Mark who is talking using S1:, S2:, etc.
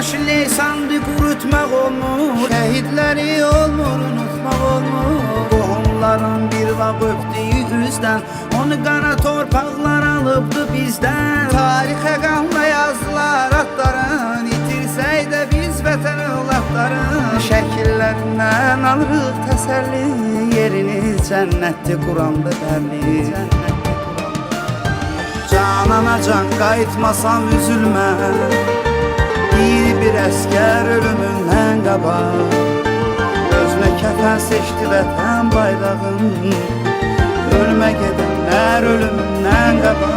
S1: Yaş leysandı qurutmaq olmur, şəhidləri olmur, unutmaq olmur. Qohumların bir vaxt öpdüyü üzdən, onu qara torpaqlar alıbdı bizdən. Tarixə qanla yazdılar adların, itirsək də biz vətən övladların. Şəkillərindən alırıq təsəlli, yerini cənnətdir Quranda bəlli. Canana can qayıtmasan üzülmə, bir əskər ölümündən qabaq özünə kəfən seçdi vətən bayrağın. Ölmə gedənlər ölümündən qabaq